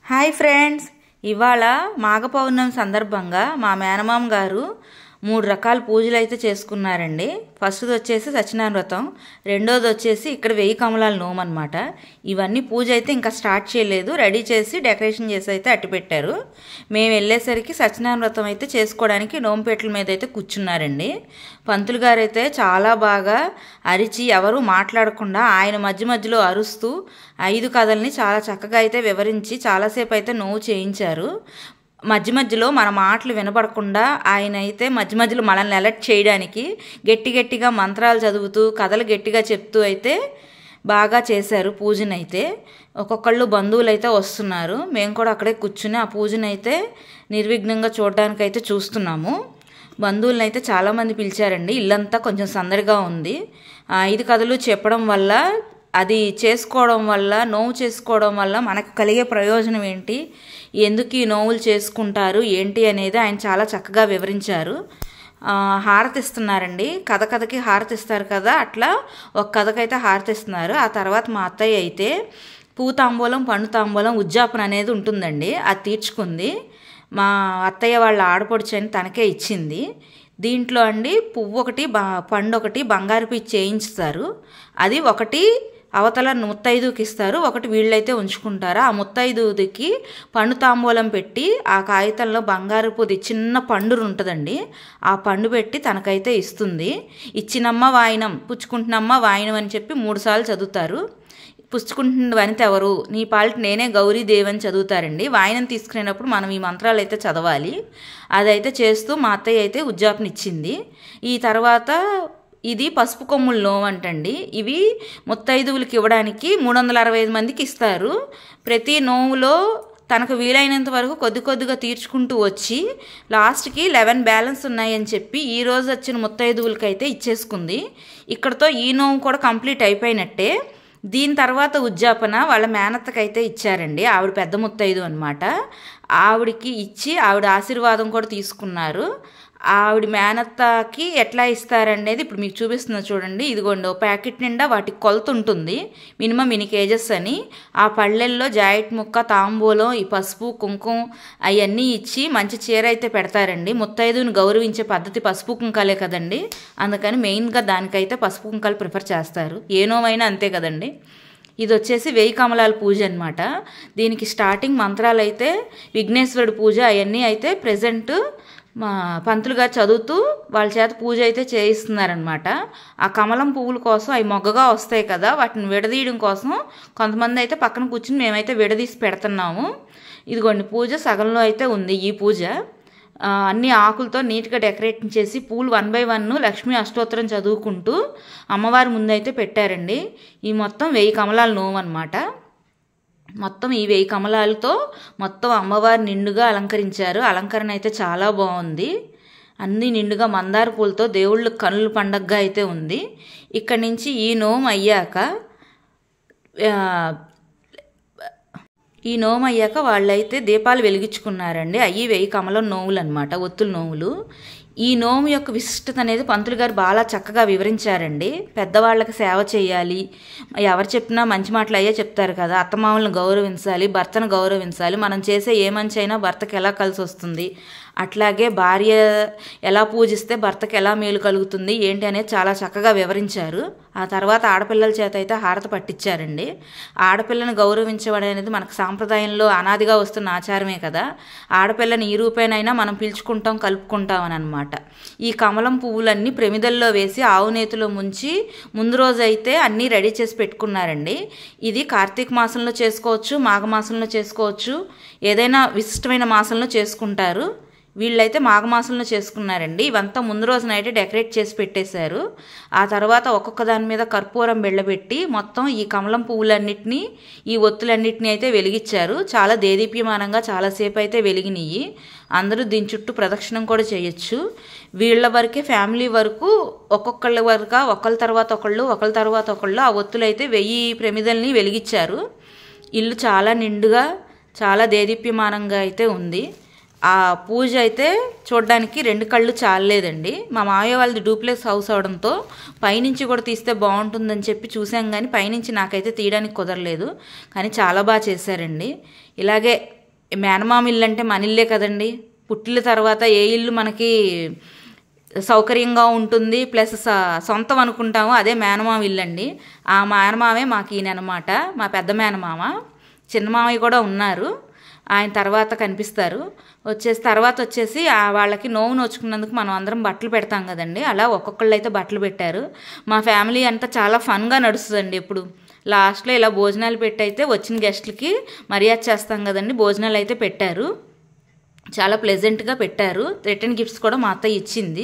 Hi friends, ఇవాళ మాఘ పౌర్ణమి సందర్భంగా మా మేనమామ గారు 3 రకాల పూజలు అయితే చేసుకున్నారండి. ఫస్ట్ది వచ్చేసి సత్యనారాయణ వ్రతం, రెండోది వచ్చేసి ఇక్కడ 1000 కమలాల నోము అనమాట. ఇవన్నీ పూజ అయితే ఇంకా స్టార్ట్ చేయలేదు, రెడీ చేసి డెకరేషన్ చేసి అయితే అట్టి పెట్టారు. మేము వెళ్ళేసరికి సత్యనారాయణ వ్రతం అయితే చేసుకోవడానికి నోంపేటల మీద అయితే కూర్చున్నారండి. పంతులు గారు అయితే చాలా బాగా అరిచి ఎవరు మాట్లాడకుండా ఆయన మధ్య మధ్యలో అరుస్తూ 5 కథల్ని చాలా చక్కగా అయితే వివరించి చాలాసేపు అయితే నోవు చేయించారు. మధ్య మధ్యలో మన మాటలు వినపడకుండా ఆయన అయితే మధ్య మధ్యలో మనల్ని అలర్ట్ చేయడానికి గట్టిగా మంత్రాలు చదువుతూ కథలు గట్టిగా చెప్తూ అయితే బాగా చేశారు పూజనైతే. ఒక్కొక్కళ్ళు బంధువులు అయితే వస్తున్నారు, మేము కూడా అక్కడే కూర్చుని ఆ పూజనైతే నిర్విఘ్నంగా చూడడానికైతే చూస్తున్నాము. బంధువులను అయితే చాలామంది పిలిచారండి. ఇల్లంతా కొంచెం సందడిగా ఉంది. 5 కథలు చెప్పడం వల్ల, అది చేసుకోవడం వల్ల, నోవు చేసుకోవడం వల్ల మనకు కలిగే ప్రయోజనం ఏంటి, ఎందుకు ఈ నోవులు చేసుకుంటారు ఏంటి అనేది ఆయన చాలా చక్కగా వివరించారు. హారతి ఇస్తున్నారండి, కథకి హారతి ఇస్తారు కదా, అట్లా ఒక కథకైతే హారతి ఇస్తున్నారు. ఆ తర్వాత మా అత్తయ్య అయితే పూ తాంబూలం, పండు తాంబూలం, ఉజ్జాపన అనేది ఉంటుందండి, అది తీర్చుకుంది. మా అత్తయ్య వాళ్ళ ఆడపడుచు అని తనకే ఇచ్చింది. దీంట్లో అండి పువ్వు ఒకటి, పండు ఒకటి బంగారుపు చేయించుతారు. అది ఒకటి అవతల ముత్తైదుకి ఇస్తారు, ఒకటి వీళ్ళైతే ఉంచుకుంటారు. ఆ ముత్తైదుకి పండు తాంబూలం పెట్టి ఆ కాగితంలో బంగారుపుది చిన్న పండు ఉంటుందండి, ఆ పండు పెట్టి తనకైతే ఇస్తుంది. ఇచ్చినమ్మ వాయినం, పుచ్చుకుంటున్నమ్మ వాయినం అని చెప్పి 3 సార్లు చదువుతారు. పుచ్చుకుంటున్న వనిత ఎవరు, నీ పాలిటి నేనే గౌరీదేవి అని చదువుతారండి. వాయినం తీసుకునేటప్పుడు మనం ఈ మంత్రాలు అయితే చదవాలి. అదైతే చేస్తూ మా అత్తయ్య అయితే ఉజ్జాపనిచ్చింది. ఈ తర్వాత ఇది పసుపు కొమ్ముల నోము అంటండి. ఇవి ముత్తైదువులకి ఇవ్వడానికి 365 మందికి ఇస్తారు. ప్రతి నోములో తనకు వీలైనంత వరకు కొద్దిగా తీర్చుకుంటూ వచ్చి లాస్ట్కి 11 బ్యాలెన్స్ ఉన్నాయని చెప్పి ఈరోజు వచ్చిన ముత్తైదువులకైతే ఇచ్చేసుకుంది. ఇక్కడతో ఈ నోము కూడా కంప్లీట్ అయిపోయినట్టే. దీని తర్వాత ఉజ్జాపన వాళ్ళ మేనత్తకైతే ఇచ్చారండి. ఆవిడ పెద్ద ముత్తైదు అనమాట. ఆవిడికి ఇచ్చి ఆవిడ ఆశీర్వాదం కూడా తీసుకున్నారు. ఆవిడ మేనత్తకి ఎట్లా ఇస్తారనేది ఇప్పుడు మీకు చూపిస్తున్నా చూడండి. ఇదిగోండి, ఒక ప్యాకెట్ నిండా వాటికి కొలత ఉంటుంది, మినిమం ఇన్ని కేజెస్ అని. ఆ పళ్ళెల్లో జాకెట్ ముక్క, తాంబూలం, ఈ పసుపు కుంకుమ అవన్నీ ఇచ్చి మంచి చీర అయితే పెడతారండి. ముత్తైదుని గౌరవించే పద్ధతి పసుపు కుంకాలే కదండి, అందుకని మెయిన్గా దానికైతే పసుపు కుంకాలు ప్రిఫర్ చేస్తారు. ఏ నోమైనా అంతే కదండి. ఇది వచ్చేసి 1000 కమలాల పూజ అనమాట. దీనికి స్టార్టింగ్ మంత్రాలు అయితే విఘ్నేశ్వరుడు పూజ అవన్నీ అయితే ప్రజెంట్ మా పంతులు గారు చదువుతూ వాళ్ళ చేత పూజ అయితే చేయిస్తున్నారనమాట. ఆ కమలం పువ్వుల కోసం అవి మొగ్గగా వస్తాయి కదా, వాటిని విడదీయడం కోసం కొంతమంది అయితే పక్కన కూర్చుని మేమైతే విడదీసి పెడుతున్నాము. ఇదిగోండి, పూజ సగంలో అయితే ఉంది ఈ పూజ. అన్ని ఆకులతో నీట్గా డెకరేట్ చేసి పూలు 1 by 1 లక్ష్మీ అష్టోత్తరం చదువుకుంటూ అమ్మవారి ముందైతే పెట్టారండి. ఈ మొత్తం 1000 కమలాల నోము అనమాట. మొత్తం ఈ 1000 కమలాలతో మొత్తం అమ్మవారి నిండుగా అలంకరించారు. అలంకరణ అయితే చాలా బాగుంది. అన్నీ నిండుగా మందార పూలతో దేవుళ్ళు కనుల పండగగా అయితే ఉంది. ఇక్కడి నుంచి ఈ నోము అయ్యాక వాళ్ళైతే దీపాలు వెలిగించుకున్నారండి. అవి 1000 కమలం నోములు అనమాట, ఒత్తుల నోములు. ఈ నోము యొక్క విశిష్టత అనేది పంతులు గారు బాగా చక్కగా వివరించారండి. పెద్దవాళ్ళకి సేవ చేయాలి, ఎవరు చెప్పినా మంచి మాటలు అయ్యే చెప్తారు కదా, అత్తమామలను గౌరవించాలి, భర్తను గౌరవించాలి, మనం చేసే ఏ మంచి అయినా భర్తకి ఎలా కలిసి వస్తుంది, అట్లాగే భార్య ఎలా పూజిస్తే భర్తకి ఎలా మేలు కలుగుతుంది ఏంటి అనేది చాలా చక్కగా వివరించారు. ఆ తర్వాత ఆడపిల్లల చేత అయితే హారతి పట్టించారండి. ఆడపిల్లని గౌరవించడం అనేది మనకు సాంప్రదాయంలో అనాదిగా వస్తున్న ఆచారమే కదా. ఆడపిల్లని ఈ రూపేనైనా మనం పిలుచుకుంటాం, కలుపుకుంటాం అని అనమాట. ఈ కమలం పువ్వులన్నీ ప్రమిదల్లో వేసి ఆవు నేతిలో ముంచి ముందు రోజు అయితే అన్నీ రెడీ చేసి పెట్టుకున్నారండి. ఇది కార్తీక మాసంలో చేసుకోవచ్చు, మాఘమాసంలో చేసుకోవచ్చు, ఏదైనా విశిష్టమైన మాసంలో చేసుకుంటారు. వీళ్ళైతే మాఘమాసంలో చేసుకున్నారండి. ఇవంతా ముందు రోజు నైటే డెకరేట్ చేసి పెట్టేశారు. ఆ తర్వాత ఒక్కొక్క దాని మీద కర్పూరం బెళ్ళబెట్టి మొత్తం ఈ కమలం పువ్వులన్నిటినీ, ఈ ఒత్తులన్నిటినీ అయితే వెలిగించారు. చాలా దేదీప్యమానంగా చాలాసేపు అయితే వెలిగినాయి. అందరూ దీని చుట్టూ ప్రదక్షిణం కూడా చేయొచ్చు. వీళ్ళ వరకే, ఫ్యామిలీ వరకు ఒక్కొక్కళ్ళ వరకు ఒకళ్ళ తర్వాత ఒకళ్ళు ఆ ఒత్తులు అయితే 1000 ప్రమిదల్ని వెలిగించారు. ఇల్లు చాలా నిండుగా చాలా దేదీప్యమానంగా అయితే ఉంది. ఆ పూజ అయితే చూడడానికి 2 కళ్ళు చాలలేదండి. మా మావయ్య వాళ్ళది డూప్లెక్స్ హౌస్ అవడంతో పైనుంచి కూడా తీస్తే బాగుంటుందని చెప్పి చూసాం, కానీ పైనుంచి నాకైతే తీయడానికి కుదరలేదు. కానీ చాలా బాగా చేశారండి. ఇలాగే మేనమామ ఇల్లు అంటే మన ఇల్లే కదండి. పుట్టిన తర్వాత ఏ ఇల్లు మనకి సౌకర్యంగా ఉంటుంది ప్లస్ సొంతం అనుకుంటాము, అదే మేనమామ ఇల్లు అండి. ఆ మేనమామే మాకు ఈయనమాట, మా పెద్ద మేనమామ. చిన్న మామయ్య కూడా ఉన్నారు, ఆయన తర్వాత కనిపిస్తారు. తర్వాత వచ్చేసి వాళ్ళకి నోవు నోచుకున్నందుకు మనం అందరం బట్టలు పెడతాం కదండి, అలా ఒక్కొక్కళ్ళు అయితే బట్టలు పెట్టారు. మా ఫ్యామిలీ అంతా చాలా ఫన్గా నడుస్తుందండి. ఎప్పుడు లాస్ట్లో ఇలా భోజనాలు పెట్టి అయితే వచ్చిన గెస్ట్లకి మర్యాద చేస్తాం కదండి, భోజనాలు అయితే పెట్టారు. చాలా ప్లెజెంట్గా పెట్టారు. రిటర్న్ గిఫ్ట్స్ కూడా మా అత్తయ్య ఇచ్చింది,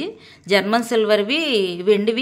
జర్మన్ సిల్వర్వి, వెండివి.